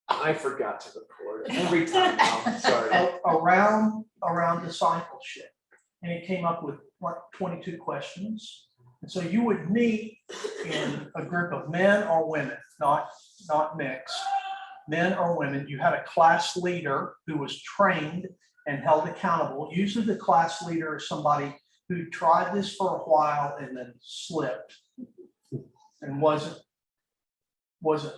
I forgot to record every time now. Sorry. around discipleship. And he came up with like 22 questions. And so you would meet in a group of men or women, not mixed, men or women. You had a class leader who was trained and held accountable. Usually the class leader is somebody who tried this for a while and then slipped and wasn't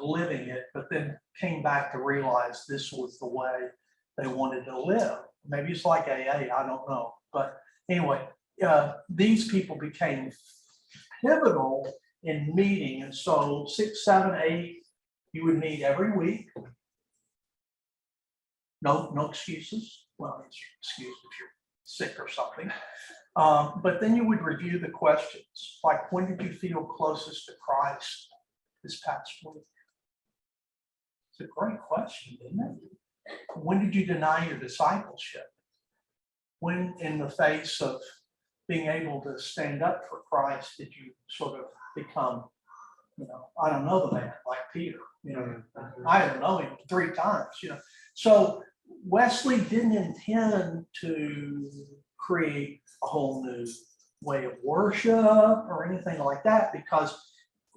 living it, but then came back to realize this was the way they wanted to live. Maybe it's like AA, I don't know. But anyway, these people became pivotal in meeting. And so 6, 7, 8, you would meet every week. No excuses. Well, it's your excuse if you're sick or something. But then you would review the questions, like when did you feel closest to Christ this past week? It's a great question, isn't it? When did you deny your discipleship? When, in the face of being able to stand up for Christ, did you sort of become, I don't know the man, like Peter, I don't know him 3 times, So Wesley didn't intend to create a whole new way of worship or anything like that, because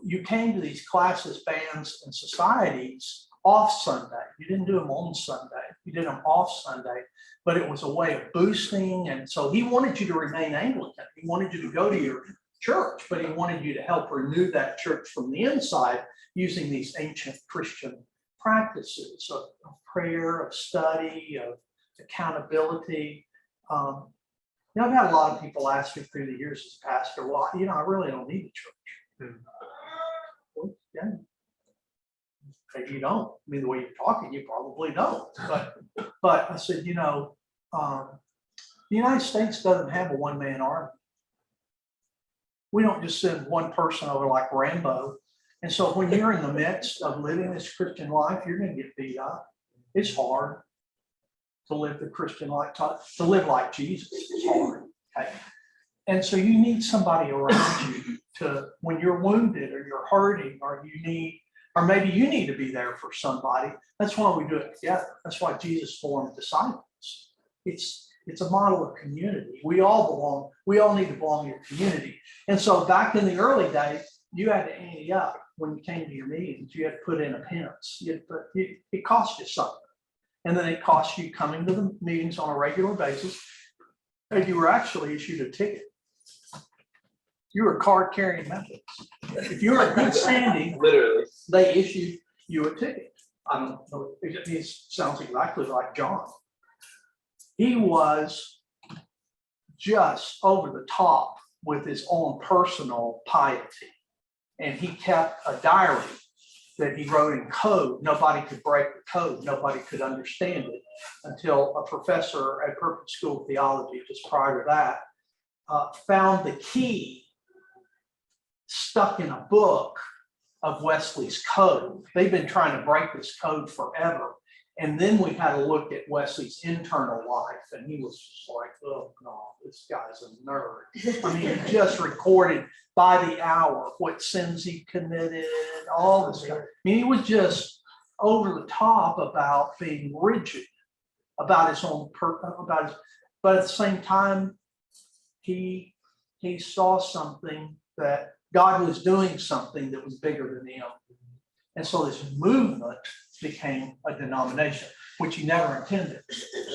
you came to these classes, bands, and societies off Sunday. You didn't do them on Sunday. You did them off Sunday, but it was a way of boosting. And so he wanted you to remain Anglican. He wanted you to go to your church, but he wanted you to help renew that church from the inside using these ancient Christian practices of prayer, of study, of accountability. I've had a lot of people ask me through the years as a pastor, well, I really don't need a church. Well, yeah. Maybe you don't. I mean, the way you're talking, you probably don't. But I said, the United States doesn't have a one-man army. We don't just send one person over like Rambo. And so when you're in the midst of living this Christian life, you're going to get beat up. It's hard to live the Christian life, to live like Jesus. It's hard. Okay. And so you need somebody around you to, when you're wounded or you're hurting or maybe you need to be there for somebody. That's why we do it together. That's why Jesus formed disciples. It's a model of community. We all need to belong to your community. And so back in the early days, you had to ante up when you came to your meetings. You had to put in a penance. It cost you something. And then it cost you coming to the meetings on a regular basis. And you were actually issued a ticket. You were a card-carrying Methodist. If you were in good standing, Literally, they issued you a ticket. I don't know. It sounds exactly like John. He was just over the top with his own personal piety. And he kept a diary that he wrote in code. Nobody could break the code. Nobody could understand it until a professor at Perkins School of Theology, just prior to that, found the key stuck in a book of Wesley's code. They've been trying to break this code forever. And then we had a look at Wesley's internal life, and he was just like, oh no, this guy's a nerd. I mean, he just recorded by the hour what sins he committed, all this stuff. I mean, he was just over the top about being rigid about his own but at the same time, he saw something that God was doing something that was bigger than him. And so this movement became a denomination, which he never intended,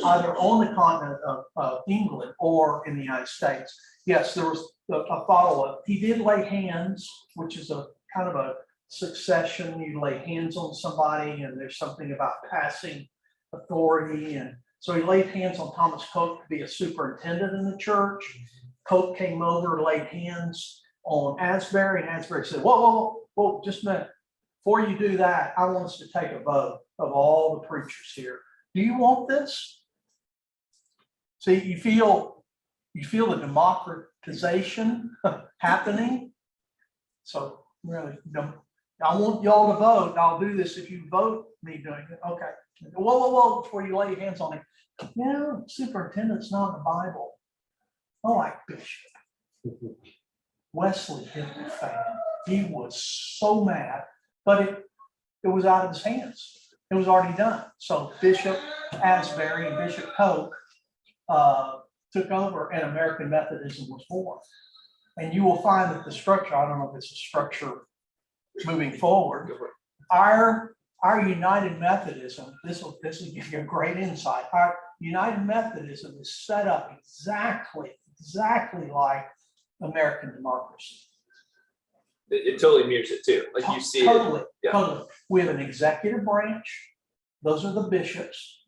either on the continent of England or in the United States. Yes, there was a follow-up. He did lay hands, which is a kind of a succession. You lay hands on somebody, and there's something about passing authority. And so he laid hands on Thomas Coke to be a superintendent in the church. Coke came over, laid hands on Asbury, and Asbury said, whoa, just a minute. Before you do that, I want us to take a vote of all the preachers here. Do you want this? See, you feel the democratization happening. So really, I want y'all to vote. I'll do this if you vote me doing it. Okay. Whoa, before you lay your hands on it. Superintendent's not in the Bible. Oh, like Bishop. Wesley hit the fan. He was so mad. But it was out of his hands. It was already done. So Bishop Asbury and Bishop Coke took over, and American Methodism was born. And you will find that the structure, I don't know if it's a structure moving forward, our United Methodism, this will give you a great insight. Our United Methodism is set up exactly like American democracy. It totally mirrors it too. Like you see Totally, it. Yeah. totally. We have an executive branch. Those are the bishops.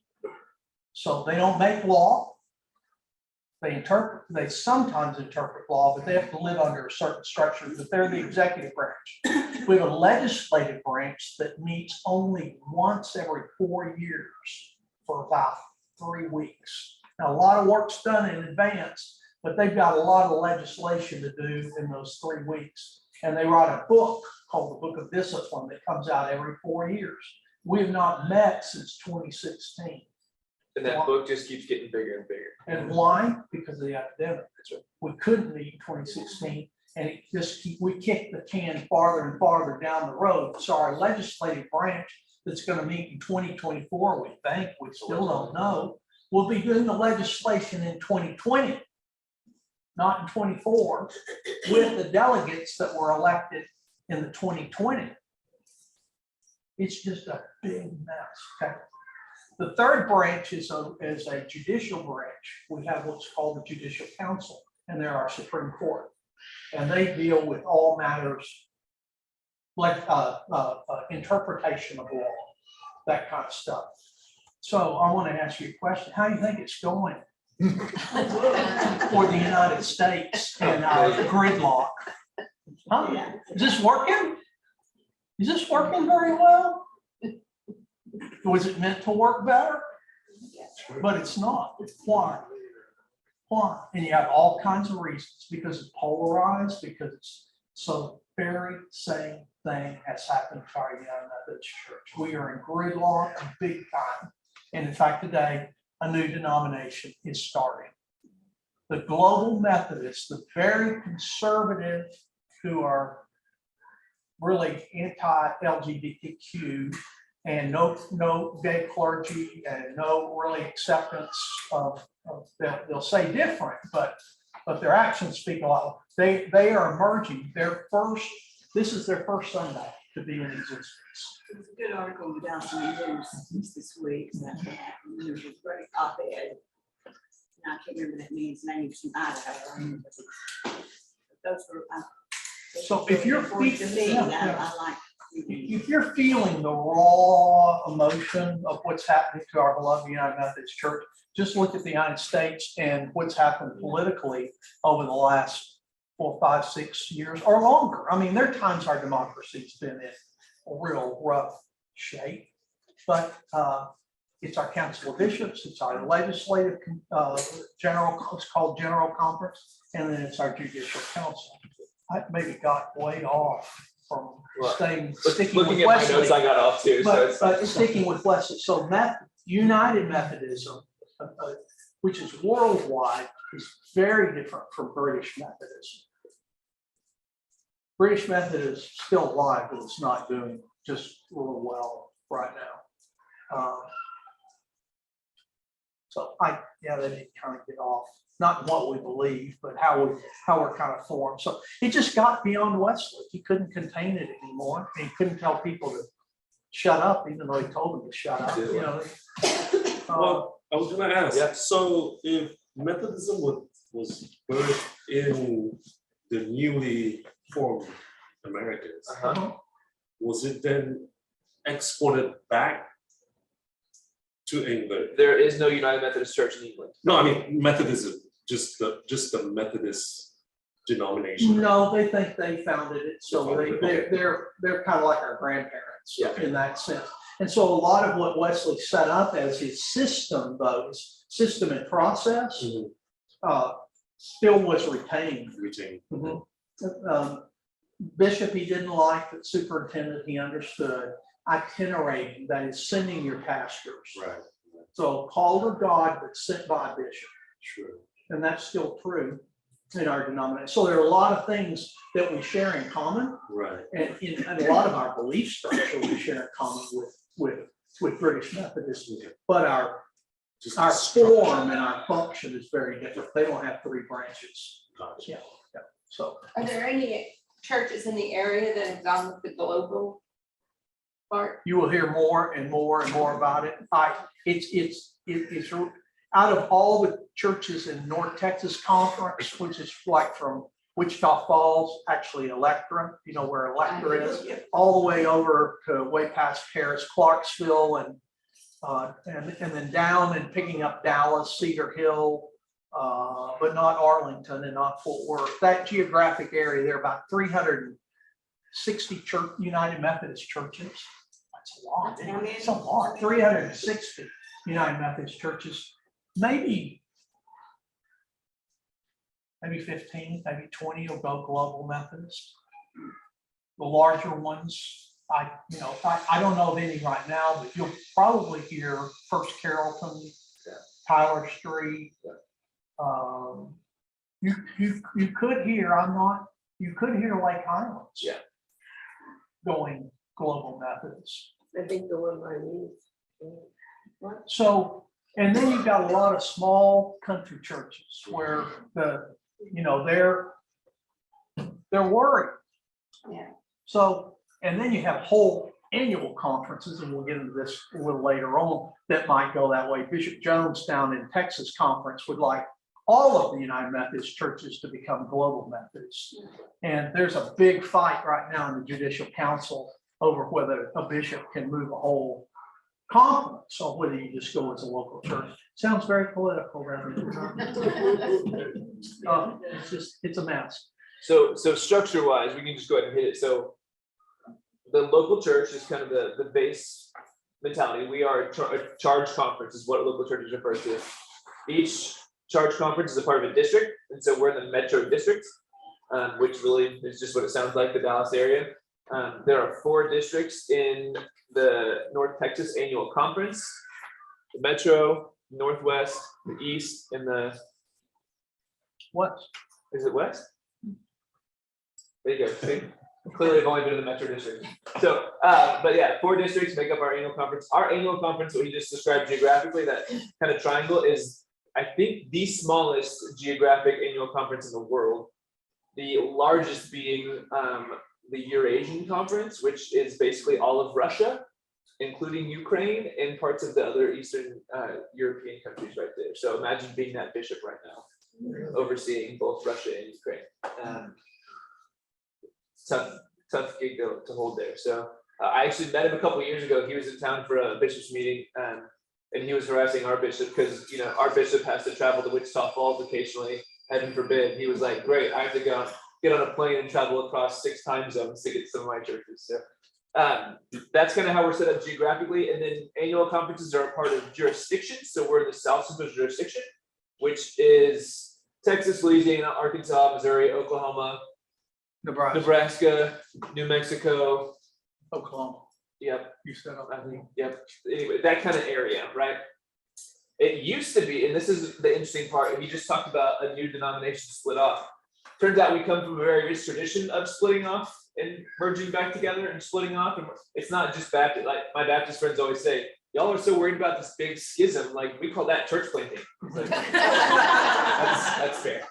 So they don't make law. They sometimes interpret law, but they have to live under a certain structure, but they're the executive branch. We have a legislative branch that meets only once every 4 years for about 3 weeks. Now, a lot of work's done in advance, but they've got a lot of legislation to do in those 3 weeks. And they write a book called the Book of Discipline that comes out every 4 years. We have not met since 2016. And that book just keeps getting bigger and bigger. And why? Because of the epidemic. We couldn't meet in 2016, and it just we kicked the can farther and farther down the road. So our legislative branch that's going to meet in 2024, we think, we still don't know, will be doing the legislation in 2020, not in 24, with the delegates that were elected in the 2020. It's just a big mess. Okay? The third branch is a judicial branch. We have what's called the Judicial Council, and they're our Supreme Court. And they deal with all matters like interpretation of law, that kind of stuff. So I want to ask you a question. How do you think it's going for the United States and our gridlock? Huh? Is this working? Is this working very well? Was it meant to work better? But it's not. Why? Why? And you have all kinds of reasons. Because it's polarized, because it's so very same thing has happened to our United Methodist Church. We are in gridlock big time. And in fact, today, a new denomination is starting. The Global Methodists, the very conservative who are really anti-LGBTQ and no gay clergy and no really acceptance of they'll say different, but their actions speak a lot. They are emerging. This is their first Sunday to be in existence. There's a good article in the Dallas News this week that happened. There was a great op-ed. And I can't remember that man's name. It's from Idaho. Those were. So if you're If you're feeling the raw emotion of what's happening to our beloved United Methodist Church, just look at the United States and what's happened politically over the last 4, 5, 6 years or longer. I mean, there are times our democracy's been in a real rough shape, but it's our Council of Bishops, it's our legislative it's called General Conference, and then it's our Judicial Council. I maybe got way off from sticking Looking with at my Wesley, notes, I got off too. but sticking with Wesley. So United Methodism, which is worldwide, is very different from British Methodism. British Methodism is still alive, but it's not doing just real well right now. So they need to kind of get off, not what we believe, but how we're kind of formed. So it just got beyond Wesley. He couldn't contain it anymore. He couldn't tell people to shut up, even though he told them to shut up. You know. Well, I was going to ask. Yeah. So if Methodism was birthed in the newly formed Americas, was it then exported back to England? There is no United Methodist Church in England. No, I mean Methodism, just the Methodist denomination. No, they think they founded it, so they're kind of like our grandparents in that sense. And so a lot of what Wesley set up as his system, though, his system and process, still was retained. Bishop he didn't like, but superintendent he understood. Itinerating, that is sending your pastors. Right. So called of God, but sent by bishop. True. And that's still true in our denomination. So there are a lot of things that we share in common. Right. And a lot of our belief structure we share in common with with British Methodist, but our Just our the structure. form and our function is very different. They don't have 3 branches. Gotcha. Yeah, so. Are there any churches in the area that have gone with the global part? You will hear more and more and more about it. It's out of all the churches in North Texas Conference, which is like from Wichita Falls, actually Electra, you know where Electra is, all the way over to way past Harris, Clarksville, and then down and picking up Dallas, Cedar Hill, but not Arlington and not Fort Worth. That geographic area, there are about 360 church, United Methodist churches. That's a lot. That's how many? It's a lot. 360 United Methodist churches, maybe 15, maybe 20 will go global Methodist. The larger ones, I don't know of any right now, but you'll probably hear First Carrollton, Tyler Street. You could hear, you could hear Lake Highlands. Yeah. Going global Methodist. I think the one I need. So, and then you've got a lot of small country churches where they're worried. Yeah. So, and then you have whole annual conferences, and we'll get into this a little later on, that might go that way. Bishop Jones down in Texas Conference would like all of the United Methodist churches to become global Methodists. And there's a big fight right now in the Judicial Council over whether a bishop can move a whole conference or whether you just go as a local church. Sounds very political, doesn't it? It's a mess. So structure wise, we can just go ahead and hit it. So the local church is kind of the base mentality. We are a charge conference is what local churches refer to. Each charge conference is a part of a district. And so we're in the metro district, which really is just what it sounds like, the Dallas area. There are 4 districts in the North Texas Annual Conference: the Metro, Northwest, the East, and the What? is it West? There you go. See? Clearly, I've only been in the Metro District. So, but yeah, 4 districts make up our annual conference. Our annual conference, what you just described geographically, that kind of triangle, is I think the smallest geographic annual conference in the world. The largest being the Eurasian Conference, which is basically all of Russia, including Ukraine and parts of the other Eastern European countries right there. So imagine being that bishop right now, overseeing both Russia and Ukraine. Tough gig to hold there. So I actually met him a couple of years ago. He was in town for a bishop's meeting, and he was harassing our bishop because our bishop has to travel to Wichita Falls occasionally. Heaven forbid. He was like, "Great, I have to go get on a plane and travel across 6 time zones to get to some of my churches." So that's kind of how we're set up geographically. And then annual conferences are a part of jurisdiction. So we're in the South Central jurisdiction, which is Texas, Louisiana, Arkansas, Missouri, Oklahoma, Nebraska, New Mexico, Oklahoma. Yep. You said I think, yep. Anyway, that kind of area, right? It used to be, and this is the interesting part, he just talked about a new denomination split off. Turns out we come from a very rich tradition of splitting off and merging back together and splitting off. And it's not just Baptist, like my Baptist friends always say, y'all are so worried about this big schism, like we call that church planting. Like, that's fair.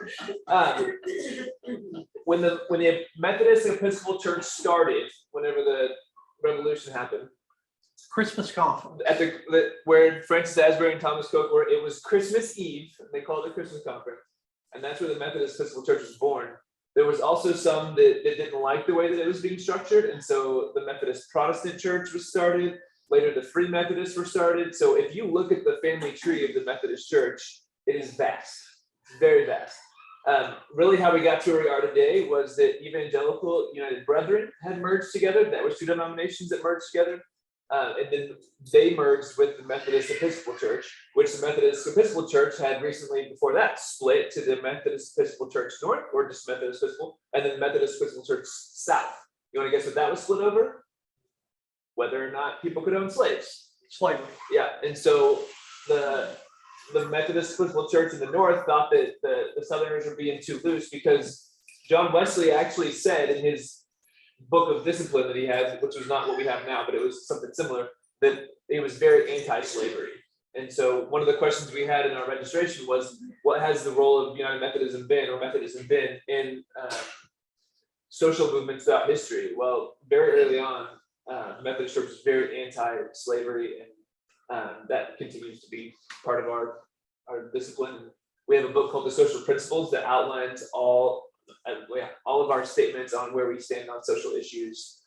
When the Methodist and Episcopal Church started, whenever the revolution happened, Christmas conference. at where Francis Asbury and Thomas Coke were, it was Christmas Eve, and they called it Christmas conference, and that's where the Methodist Episcopal Church was born. There was also some that didn't like the way that it was being structured, and so the Methodist Protestant Church was started. Later, the Free Methodists were started. So if you look at the family tree of the Methodist Church, it is vast, very vast. Really how we got to where we are today was that Evangelical United Brethren had merged together. That was 2 denominations that merged together. And then they merged with the Methodist Episcopal Church, which the Methodist Episcopal Church had recently before that split to the Methodist Episcopal Church North, or just Methodist Episcopal, and then the Methodist Episcopal Church South. You want to guess what that was split over? Whether or not people could own slaves. Slavery. Yeah, and so the Methodist Episcopal Church in the North thought that the Southerners were being too loose, because John Wesley actually said in his book of discipline that he had, which was not what we have now, but it was something similar, that it was very anti-slavery. And so one of the questions we had in our registration was, what has the role of United Methodism been, or Methodism been, in social movements throughout history? Well, very early on, the Methodist Church was very anti-slavery, and that continues to be part of our discipline. We have a book called The Social Principles that outlines all of our statements on where we stand on social issues.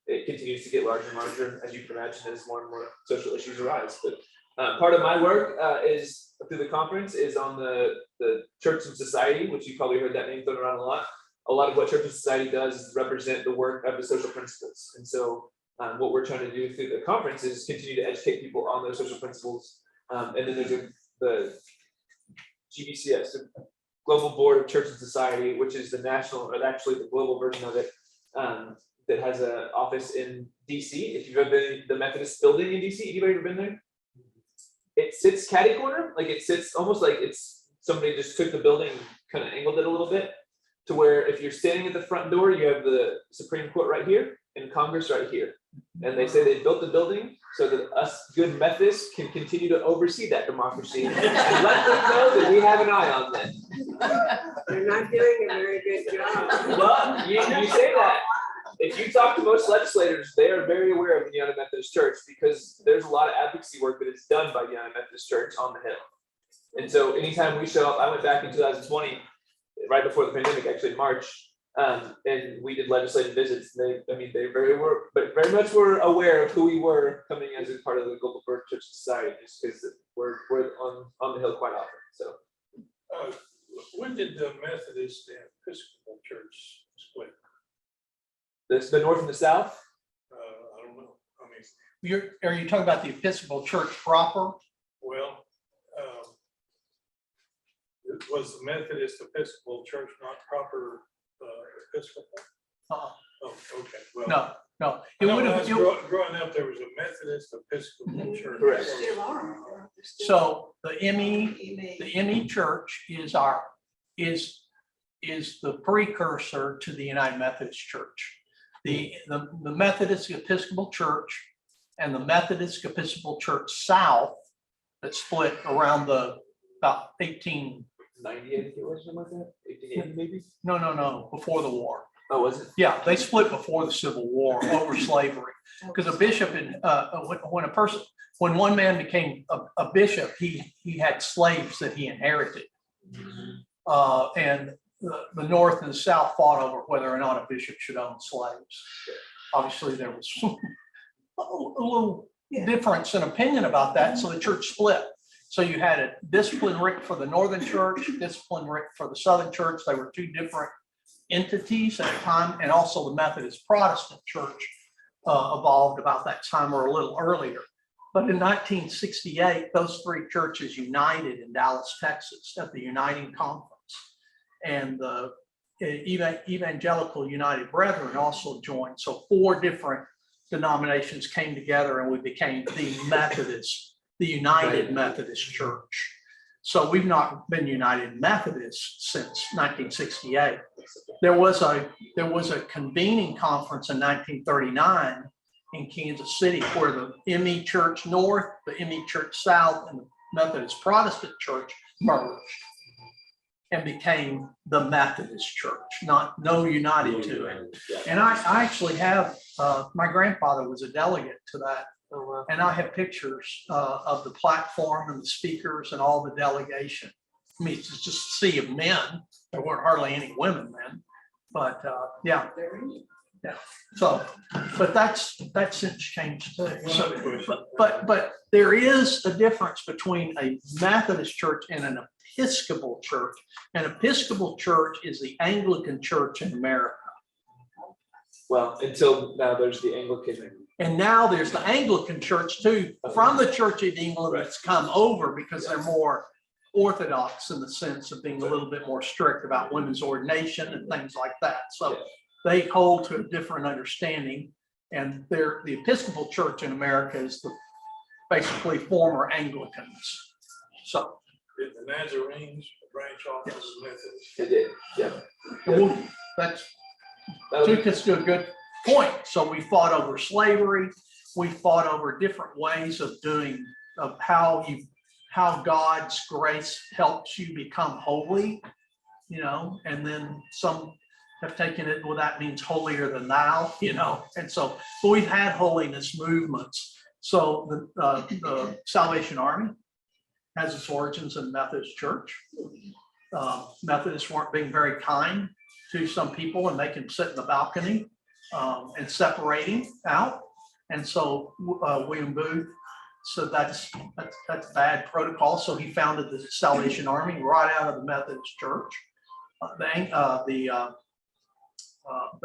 It continues to get larger and larger, as you can imagine, as more and more social issues arise. But part of my work is through the conference is on the Church and Society, which you probably heard that name thrown around a lot. A lot of what Church and Society does is represent the work of the social principles. And so what we're trying to do through the conference is continue to educate people on those social principles. And then there's the GBCS, the Global Board of Church and Society, which is the national, or actually the global version of it, that has an office in DC. If you've ever been in the Methodist building in DC, anybody ever been there? It sits catty corner, like it sits almost like it's somebody just took the building and kind of angled it a little bit, to where if you're standing at the front door, you have the Supreme Court right here and Congress right here. And they say they built the building so that us good Methodists can continue to oversee that democracy and let them know that we have an eye on them. They're not doing a very good job. Well, you say that. If you talk to most legislators, they are very aware of the United Methodist Church, because there's a lot of advocacy work that is done by the United Methodist Church on the Hill. And so anytime we show up, I went back in 2020, right before the pandemic, actually in March, and we did legislative visits. They very much were aware of who we were coming as a part of the Global Board of Church Society, just because we're on the Hill quite often. So, when did the Methodist and Episcopal Church split? the North and the South. I don't know. I mean, Are you talking about the Episcopal Church proper? well, was the Methodist Episcopal Church not proper Episcopal? Uh-uh. Oh, okay. Well, No. I know when I was growing up, there was a Methodist Episcopal Church. Correct. Still are. They're still- So the ME Church is the precursor to the United Methodist Church. The Methodist Episcopal Church and the Methodist Episcopal Church South that split around about 1890, I think it was, something like that. 1880 maybe. no, before the war. Oh, was it? Yeah, they split before the Civil War over slavery. Because a bishop, when one man became a bishop, he had slaves that he inherited. And the North and the South fought over whether or not a bishop should own slaves. Obviously, there was a little difference in opinion about that, so the church split. So you had a disciplinarian for the Northern Church, disciplinarian for the Southern Church. They were two different entities at the time, and also the Methodist Protestant Church evolved about that time or a little earlier. But in 1968, those three churches united in Dallas, Texas at the Uniting Conference. And the Evangelical United Brethren also joined. So 4 different denominations came together and we became the United Methodist Church. So we've not been United Methodist since 1968. There was a convening conference in 1939 in Kansas City where the ME Church North, the ME Church South, and the Methodist Protestant Church merged and became the Methodist Church, no united to it. And I actually have, my grandfather was a delegate to that. Oh, wow. And I have pictures of the platform and the speakers and all the delegation. I mean, it's just a sea of men. There weren't hardly any women then, but yeah. So, but that's since changed too. So, but there is a difference between a Methodist church and an Episcopal church. An Episcopal church is the Anglican church in America. Well, until now, there's the Anglican. And now there's the Anglican church too, from the Church of England that's come over because they're more orthodox in the sense of being a little bit more strict about women's ordination and things like that. So they hold to a different understanding. And the Episcopal Church in America is basically former Anglicans. So Did the Nazarenes branch off as Methodist? It did, yeah. took us to a good point. So we fought over slavery. we fought over different ways of how God's grace helps you become holy, and then some have taken it, well, that means holier than thou, and so we've had holiness movements. So the Salvation Army has its origins in Methodist Church. Methodists weren't being very kind to some people and making them sit in the balcony and separating out. And so William Booth said that's bad protocol. So he founded the Salvation Army right out of the Methodist Church. The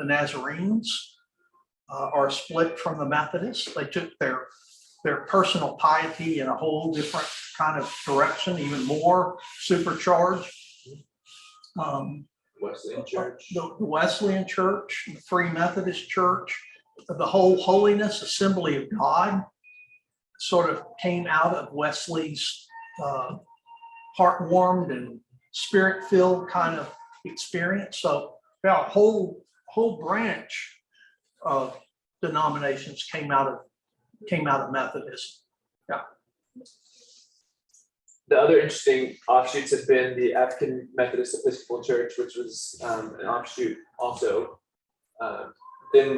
Nazarenes are split from the Methodists. They took their personal piety in a whole different kind of direction, even more supercharged. Wesleyan Church. The Wesleyan Church, the Free Methodist Church, the whole Holiness Assembly of God sort of came out of Wesley's heart-warmed and spirit-filled kind of experience. So a whole branch of denominations came out of Methodism. Yeah. The other interesting offshoots have been the African Methodist Episcopal Church, which was an offshoot also. Then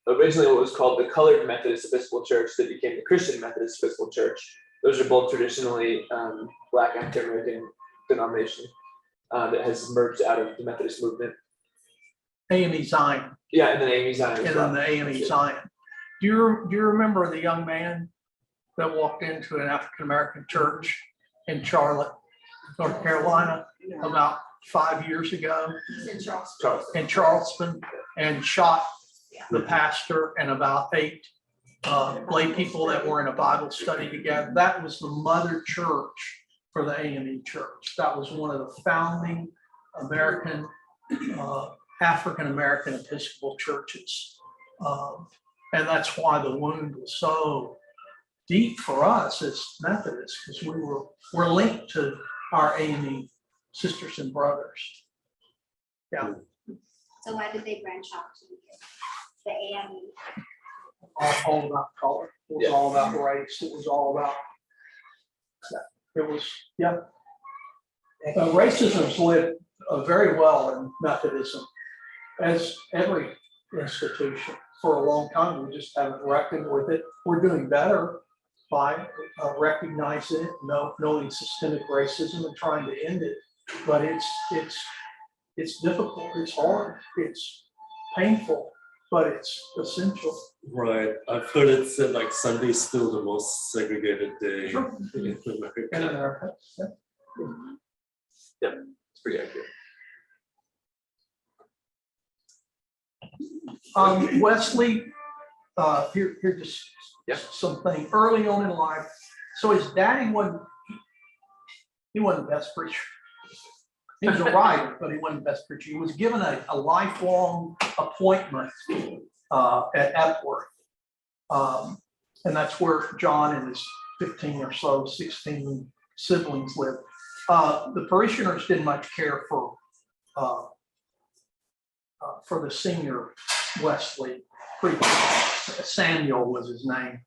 originally what was called the Colored Methodist Episcopal Church that became the Christian Methodist Episcopal Church. Those are both traditionally Black African American denomination that has emerged out of the Methodist movement. AME Zion. Yeah, and then AME Zion. And then the AME Zion. Do you remember the young man that walked into an African American church in Charlotte, North Carolina, about 5 years ago? In Charleston, and shot the pastor and about 8 lay people that were in a Bible study together? That was the mother church for the AME Church. That was one of the founding American African American Episcopal churches, and that's why the wound was so deep for us as Methodists, because we're linked to our AME sisters and brothers. Yeah. So why did they branch off to the AME? All about color. It was all about race. It was all about. It was racism's lived very well in Methodism, as every institution, for a long time. We just haven't reckoned with it. We're doing better by recognizing it, knowing systemic racism and trying to end it. But it's difficult. It's hard. It's painful, but it's essential. Right. I've heard it said like Sunday's still the most segregated day Sure. in America. In America. Yep, it's pretty accurate. Wesley, here just something early on in life. So his daddy wasn't the best preacher. He was a writer, but he wasn't the best preacher. He was given a lifelong appointment at Epworth. And that's where John and his 15 or so, 16 siblings lived. The parishioners didn't much care for the senior Wesley preacher. Samuel was his name.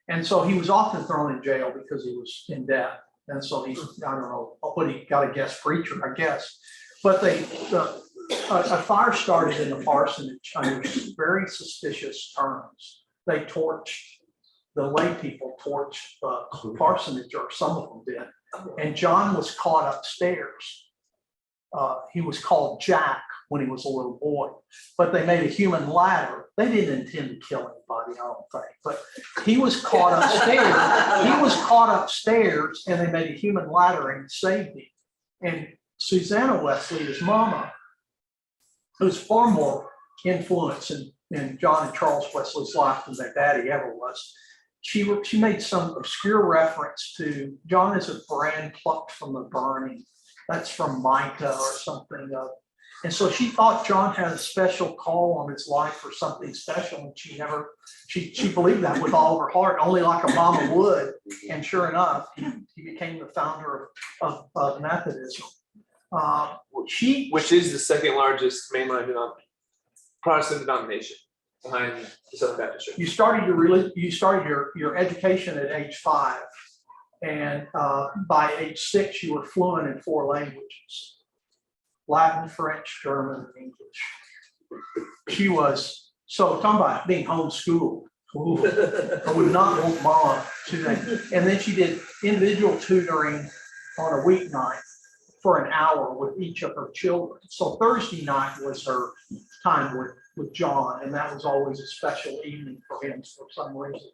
And so he was often thrown in jail because he was in debt. And so he got a guest preacher, I guess. But a fire started in the parsonage under very suspicious terms. They torched, the lay people torched the parsonage, or some of them did. And John was caught upstairs. He was called Jack when he was a little boy, but they made a human ladder. They didn't intend to kill anybody, I don't think, but he was caught upstairs. He was caught upstairs, and they made a human ladder and saved him. And Susanna Wesley, his mama, who's far more influence in John and Charles Wesley's life than their daddy ever was, she made some obscure reference to John as a brand plucked from the burning. That's from Micah or something. And so she thought John had a special call on his life for something special, and she believed that with all of her heart, only like a mama would. And sure enough, he became the founder of Methodism. Which is the second largest mainline Protestant denomination. behind the Southern Baptist Church. You started your education at age 5, and by age 6 you were fluent in 4 languages: Latin, French, German, and English. She was talking about being homeschooled. Ooh, I would not want mom to. And then she did individual tutoring on a weeknight for an hour with each of her children. So Thursday night was her time with John, and that was always a special evening for him for some reason.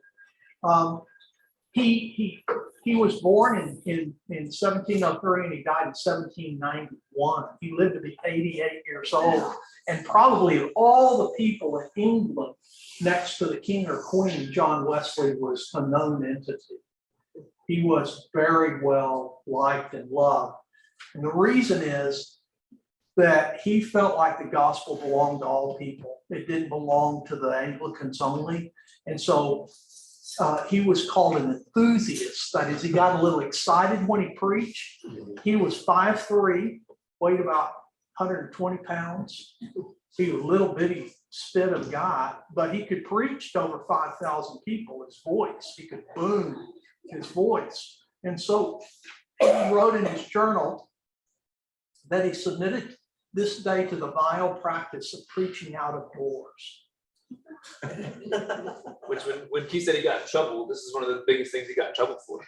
He was born in 1703 and he died in 1791. He lived to be 88 years old, and probably of all the people in England next to the king or queen, John Wesley was a known entity. He was very well liked and loved. And the reason is that he felt like the gospel belonged to all people. It didn't belong to the Anglicans only. And so he was called an enthusiast. That is, he got a little excited when he preached. He was 5'3", weighed about 120 pounds. He was a little bitty spit of guy, but he could preach to over 5,000 people. His voice, he could boom his voice. And so he wrote in his journal that he submitted this day to the vile practice of preaching out of doors. Which when Keith said he got in trouble, this is one of the biggest things he got in trouble for.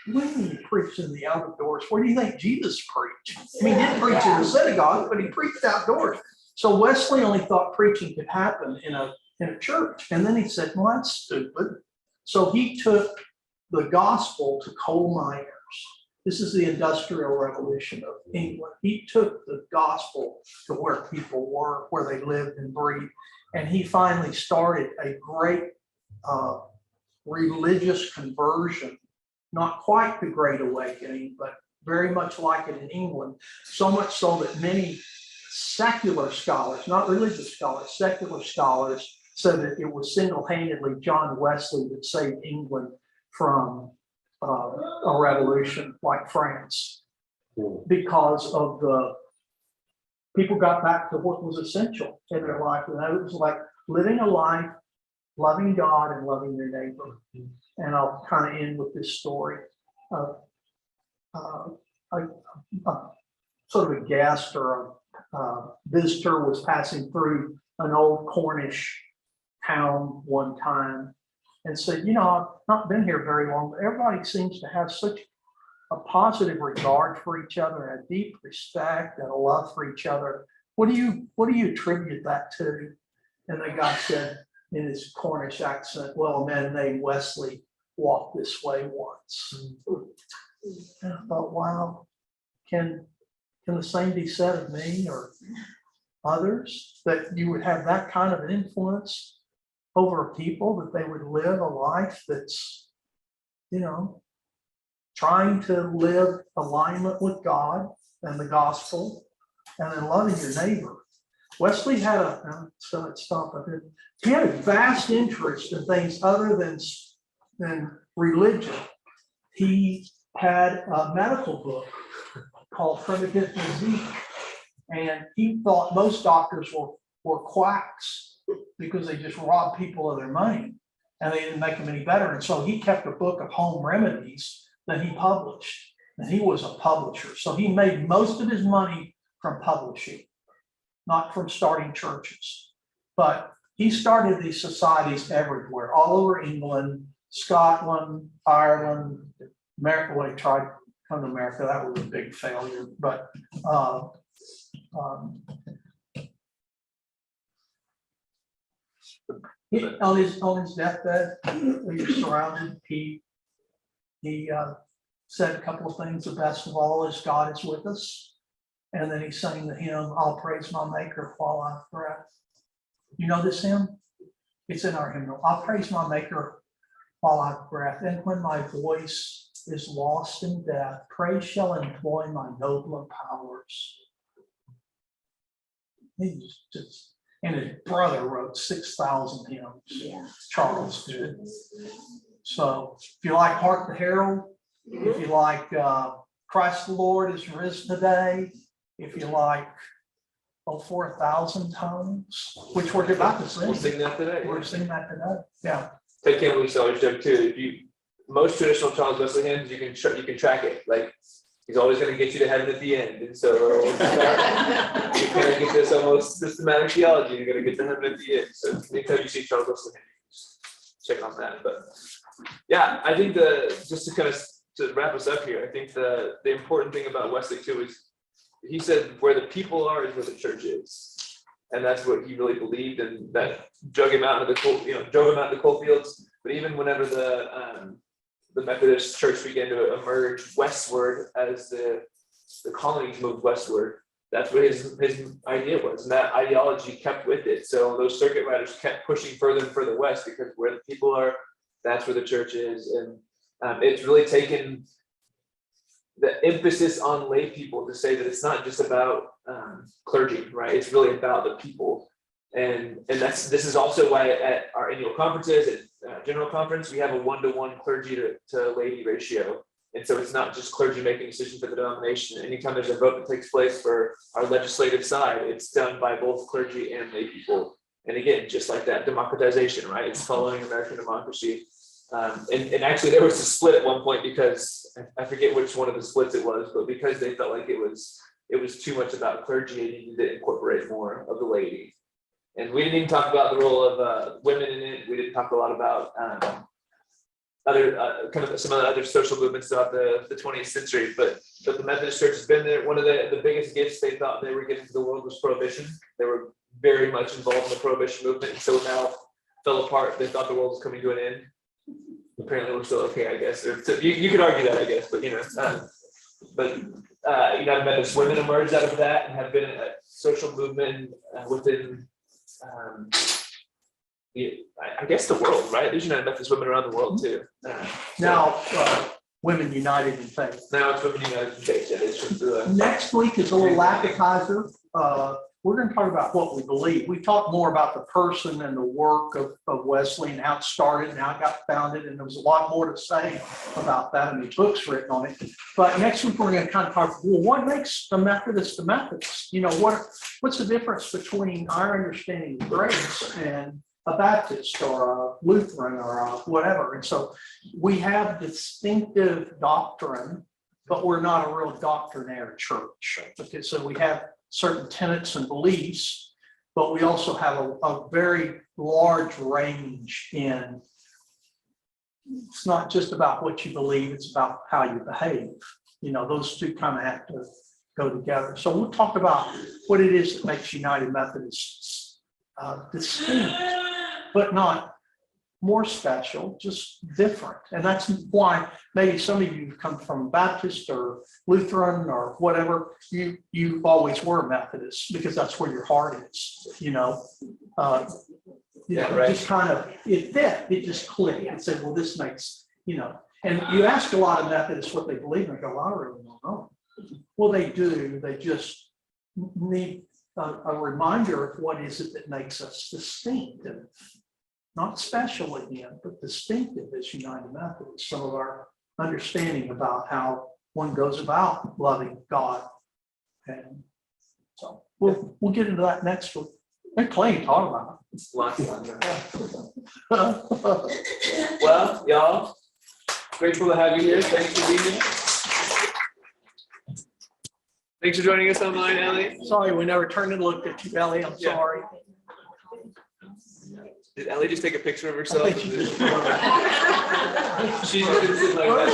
When he preached in the out of doors, where do you think Jesus preached? I mean, he didn't preach in the synagogue, but he preached outdoors. So Wesley only thought preaching could happen in a church. And then he said, well, that's stupid. So he took the gospel to coal miners. This is the Industrial Revolution of England. He took the gospel to where people were, where they lived and breathed. And he finally started a great religious conversion, not quite the Great Awakening, but very much like it in England. So much so that many secular scholars, not religious scholars, secular scholars, said that it was single-handedly John Wesley that saved England from a revolution like France, because of the people got back to what was essential in their life. And that was like living a life, loving God and loving your neighbor. And I'll kind of end with this story. Sort of a guest or a visitor was passing through an old Cornish town one time and said, you know, I've not been here very long, but everybody seems to have such a positive regard for each other, a deep respect and a love for each other. What do you attribute that to? And the guy said in his Cornish accent, well, a man named Wesley walked this way once. And I thought, wow, can the same be said of me or others, that you would have that kind of an influence over people, that they would live a life that's, you know, trying to live alignment with God and the gospel, and then loving your neighbor. Wesley had he had a vast interest in things other than religion. He had a medical book called Primitive Physique, and he thought most doctors were quacks because they just robbed people of their money and they didn't make them any better. And so he kept a book of home remedies that he published, and he was a publisher. So he made most of his money from publishing, not from starting churches. But he started these societies everywhere, all over England, Scotland, Ireland, America. When he tried to come to America, that was a big failure. But on his deathbed, he was surrounded. He said a couple of things. The best of all is God is with us. And then he sang the hymn, I'll praise my maker while I have breath. You know this hymn? It's in our hymnal. I'll praise my maker while I have breath. And when my voice is lost in death, praise shall employ my nobler powers. He's just, and his brother wrote 6,000 hymns. Yeah. Charles did. So if you like Hark the Herald, if you like Christ the Lord is risen today, if you like for 1,000 tongues, which we're about to We'll sing. sing that today. We're singing that today. Yeah. Ted Campbell's always joke too. If you, most traditional Charles Wesley hymns, you can track it. Like he's always going to get you to heaven at the end. And so you kind of get this almost systematic theology. You're going to get to heaven at the end. So anytime you see Charles Wesley hymns, check on that. But yeah, I think just to kind of to wrap us up here, I think the important thing about Wesley too is he said where the people are is where the church is. And that's what he really believed, and that drove him out into the coal fields. But even whenever the Methodist Church began to emerge westward as the colonies moved westward, that's what his idea was, and that ideology kept with it. So those circuit riders kept pushing further and further west, because where the people are, that's where the church is. And it's really taken the emphasis on lay people to say that it's not just about clergy, right? It's really about the people. And this is also why at our annual conferences, at General Conference, we have a 1-to-1 clergy to laity ratio. And so it's not just clergy making decisions for the denomination. Anytime there's a vote that takes place for our legislative side, it's done by both clergy and lay people. And again, just like that democratization, right? It's following American democracy. And actually there was a split at one point, because I forget which one of the splits it was, but because they felt like it was too much about clergy and needed to incorporate more of the laity. And we didn't even talk about the role of women in it. We didn't talk a lot about other kind of some of the other social movements throughout the 20th century. But the Methodist Church has been there. One of the biggest gifts they thought they were giving to the world was prohibition. They were very much involved in the prohibition movement. So now fell apart. They thought the world was coming to an end. Apparently we're still okay, I guess. Or you could argue that, I guess, but United Methodist Women emerged out of that and have been a social movement within, I guess, the world, right? There's United Methodist Women around the world too. Now, Women United in Faith. Now it's Women United in Faith. It's just, Next week is a little appetizer. We're going to talk about what we believe. We talked more about the person and the work of Wesley and how it started and how it got founded. And there was a lot more to say about that, and the books written on it. But next week, we're going to kind of talk, well, what makes a Methodist a Methodist? You know, what's the difference between our understanding of grace and a Baptist or a Lutheran or a whatever? And so we have distinctive doctrine, but we're not a real doctrinaire church. Okay, so we have certain tenets and beliefs, but we also have a very large range in, it's not just about what you believe, it's about how you behave. You know, those two kind of have to go together. So we'll talk about what it is that makes United Methodists distinct, but not more special, just different. And that's why maybe some of you come from Baptist or Lutheran or whatever, you always were Methodist, because that's where your heart is, you know. Yeah, right. Just kind of, it fit, it just clicked and said, well, this makes, you know. And you ask a lot of Methodists what they believe, and they go, well, I really don't know. Well, they do, they just need a reminder of what is it that makes us distinctive. Not special again, but distinctive as United Methodists. Some of our understanding about how one goes about loving God. And so we'll get into that next week. And Clay talk about it. Lots of fun. Well, y'all, grateful to have you here. Thanks for being here. Thanks for joining us online, Ellie. Sorry, we never turned and looked at you, Ellie. I'm Yeah. sorry. Did Ellie just take a picture of herself? I think she did. She's just sitting like that.